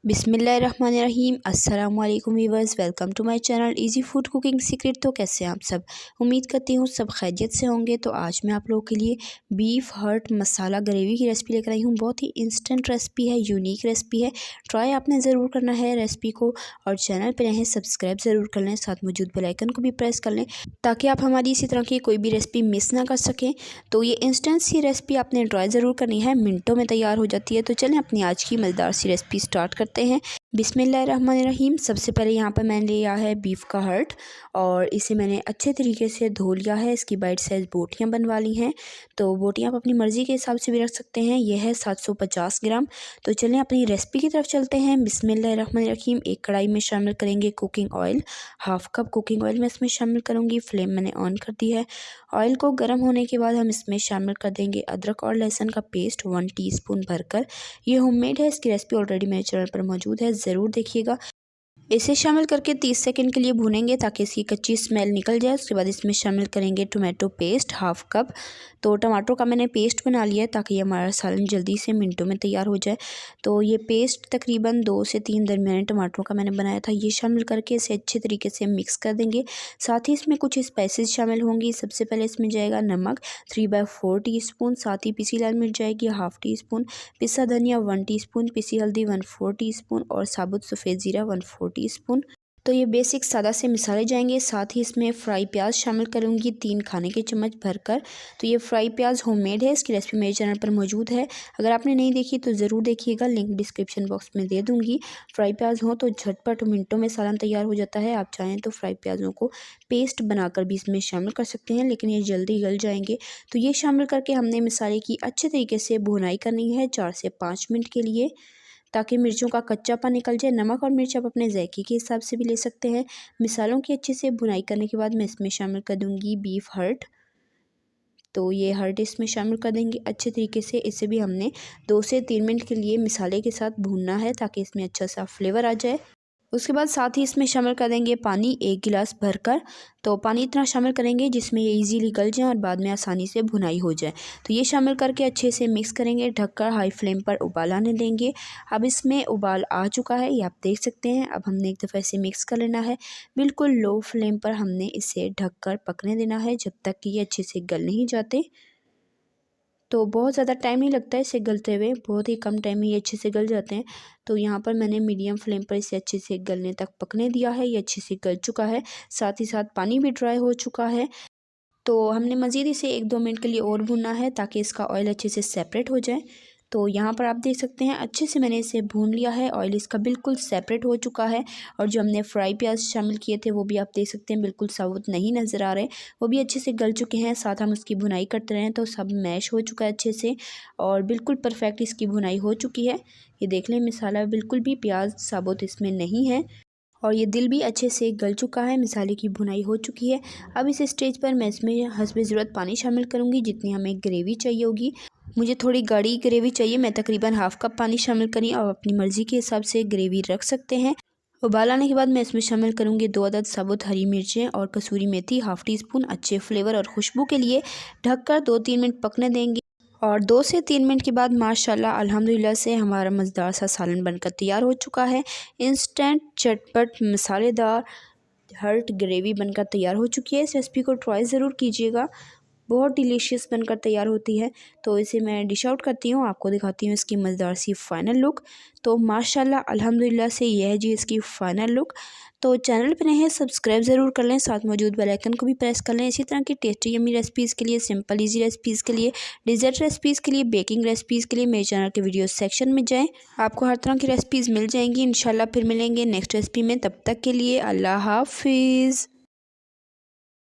बिस्मिल्लाहिर्रहमानिर्रहीम। अस्सलाम वालेकुम viewers, welcome to my channel easy food cooking secret. तो कैसे हैं आप सब? उम्मीद करती हूँ सब खैरियत से होंगे। तो आज मैं आप लोगों के लिए बीफ हर्ट मसाला ग्रेवी की रेसिपी लेकर आई हूँ। बहुत ही इंस्टेंट रेसिपी है, यूनिक रेसिपी है। ट्राई आपने ज़रूर करना है रेसिपी को, और चैनल पर रहें सब्सक्राइब ज़रूर कर लें, साथ मौजूद बेल आइकन को भी प्रेस कर लें ताकि आप हमारी इसी तरह की कोई भी रेसिपी मिस ना कर सकें। तो ये इंस्टेंट सी रेसिपी आपने ट्राई ज़रूर करनी है, मिनटों में तैयार हो जाती है। तो चलें अपनी आज की मज़ेदार सी रेसिपी स्टार्ट करते हैं। बिस्मिल्लाहिर्रहमानिर्रहीम। सबसे पहले यहाँ पर मैंने लिया है बीफ का हर्ट, और इसे मैंने अच्छे तरीके से धो लिया है। इसकी बाइट साइज़ बोटियाँ बनवा ली हैं। तो बोटियाँ आप अपनी मर्ज़ी के हिसाब से भी रख सकते हैं। यह है 750 ग्राम। तो चलें अपनी रेसिपी की तरफ चलते हैं। बिस्मिल्लाहिर्रहमानिर्रहीम। एक कढ़ाई में शामिल करेंगे cooking oil. Half cup cooking oil मैं इसमें शामिल करूँगी। फ्लेम मैंने ऑन कर दी है। ऑयल को गर्म होने के बाद हम इसमें शामिल कर देंगे अदरक और लहसुन का पेस्ट 1 टीस्पून भरकर। ये होममेड है, इसकी रेसिपी ऑलरेडी मेरे चैनल पर मौजूद है, ज़रूर देखिएगा। इसे शामिल करके 30 सेकंड के लिए भूनेंगे ताकि इसकी कच्ची स्मेल निकल जाए। उसके बाद इसमें शामिल करेंगे टोमेटो पेस्ट हाफ़ कप। तो टमाटरों का मैंने पेस्ट बना लिया है ताकि हमारा सालन जल्दी से मिनटों में तैयार हो जाए। तो ये पेस्ट तकरीबन 2 से 3 दरमियाने टमाटरों का मैंने बनाया था। ये शामिल करके इसे अच्छे तरीके से मिक्स कर देंगे। साथ ही इसमें कुछ स्पाइसेस शामिल होंगी। सबसे पहले इसमें जाएगा नमक 3/4 टीस्पून, साथ ही पिसी लाल मिर्च जाएगी हाफ़ टीस्पून, पिसा धनिया 1 टीस्पून, पिसी हल्दी 1/4 टीस्पून और साबुत सफ़ेद ज़ीरा 1/4 टीस्पून। तो ये बेसिक सादा से मिसाले जाएंगे। साथ ही इसमें फ्राई प्याज शामिल करूँगी 3 खाने के चम्मच भरकर। तो ये फ्राई प्याज होममेड है, इसकी रेसिपी मेरे चैनल पर मौजूद है। अगर आपने नहीं देखी तो ज़रूर देखिएगा, लिंक डिस्क्रिप्शन बॉक्स में दे दूँगी। फ्राई प्याज हो तो झटपट मिनटों में सालन तैयार हो जाता है। आप चाहें तो फ्राई प्याज़ों को पेस्ट बनाकर भी इसमें शामिल कर सकते हैं, लेकिन ये जल्दी गल जाएंगे। तो ये शामिल करके हमने मिसाले की अच्छे तरीके से भुनाई करनी है 4 से 5 मिनट के लिए, ताकि मिर्चों का कच्चापन निकल जाए। नमक और मिर्च आप अपने जायके के हिसाब से भी ले सकते हैं। मिसालों की अच्छे से भुनाई करने के बाद मैं इसमें शामिल कर दूंगी बीफ हर्ट। तो ये हर्ट इसमें शामिल कर देंगे अच्छे तरीके से। इसे भी हमने 2 से 3 मिनट के लिए मिसाले के साथ भूनना है ताकि इसमें अच्छा सा फ्लेवर आ जाए। उसके बाद साथ ही इसमें शामिल कर देंगे पानी 1 गिलास भरकर। तो पानी इतना शामिल करेंगे जिसमें ये इजीली गल जाए और बाद में आसानी से भुनाई हो जाए। तो ये शामिल करके अच्छे से मिक्स करेंगे, ढककर हाई फ्लेम पर उबाल आने देंगे। अब इसमें उबाल आ चुका है, ये आप देख सकते हैं। अब हमने एक दफ़ा इसे मिक्स कर लेना है। बिल्कुल लो फ्लेम पर हमने इसे ढककर पकने देना है जब तक कि ये अच्छे से गल नहीं जाते। तो बहुत ज़्यादा टाइम नहीं लगता है इसे गलते हुए, बहुत ही कम टाइम में ये अच्छे से गल जाते हैं। तो यहाँ पर मैंने मीडियम फ्लेम पर इसे अच्छे से गलने तक पकने दिया है। ये अच्छे से गल चुका है, साथ ही साथ पानी भी ड्राई हो चुका है। तो हमने मज़ीद इसे 1-2 मिनट के लिए और भूनना है ताकि इसका ऑयल अच्छे से सेपरेट हो जाए। तो यहाँ पर आप देख सकते हैं अच्छे से मैंने इसे भून लिया है, ऑयल इसका बिल्कुल सेपरेट हो चुका है। और जो हमने फ्राई प्याज शामिल किए थे वो भी आप देख सकते हैं बिल्कुल साबुत नहीं नज़र आ रहे, वो भी अच्छे से गल चुके हैं। साथ हम उसकी भुनाई करते रहें तो सब मैश हो चुका है अच्छे से, और बिल्कुल परफेक्ट इसकी भुनाई हो चुकी है। ये देख लें मिसाला बिल्कुल भी प्याज साबुत इसमें नहीं है, और ये दिल भी अच्छे से गल चुका है, मिसाले की भुनाई हो चुकी है। अब इस स्टेज पर मैं इसमें हस्बे ज़रूरत पानी शामिल करूँगी जितनी हमें ग्रेवी चाहिए होगी। मुझे थोड़ी गाढ़ी ग्रेवी चाहिए, मैं तकरीबन हाफ़ कप पानी शामिल करी, और अपनी मर्ज़ी के हिसाब से ग्रेवी रख सकते हैं। उबाल आने के बाद मैं इसमें शामिल करूँगी 2 अदद साबुत हरी मिर्चें और कसूरी मेथी हाफ़ टीस्पून। अच्छे फ्लेवर और खुशबू के लिए ढककर 2-3 मिनट पकने देंगे, और 2 से 3 मिनट के बाद माशाल्लाह अल्हम्दुलिल्लाह से हमारा मज़ेदार सा सालन बनकर तैयार हो चुका है। इंस्टेंट चटपट मसालेदार हर्ट ग्रेवी बनकर तैयार हो चुकी है। इस रेसिपी को ट्राई ज़रूर कीजिएगा, बहुत डिलीशियस बनकर तैयार होती है। तो इसे मैं डिश आउट करती हूँ, आपको दिखाती हूँ इसकी मज़ेदार सी फ़ाइनल लुक। तो माशाल्लाह अल्हम्दुलिल्लाह से यह है जी इसकी फ़ाइनल लुक। तो चैनल पर नए हैं सब्सक्राइब ज़रूर कर लें, साथ मौजूद बेल आइकन को भी प्रेस कर लें। इसी तरह की टेस्टी यम्मी रेसिपीज़ के लिए, सिंपल ईजी रेसिपीज़ के लिए, डिज़र्ट रेसिपीज़ के लिए, बेकिंग रेसिपीज़ के लिए मेरे चैनल के वीडियो सेक्शन में जाएँ, आपको हर तरह की रेसिपीज़ मिल जाएंगी। इंशाल्लाह फिर मिलेंगे नेक्स्ट रेसिपी में, तब तक के लिए अल्लाह हाफ़िज़।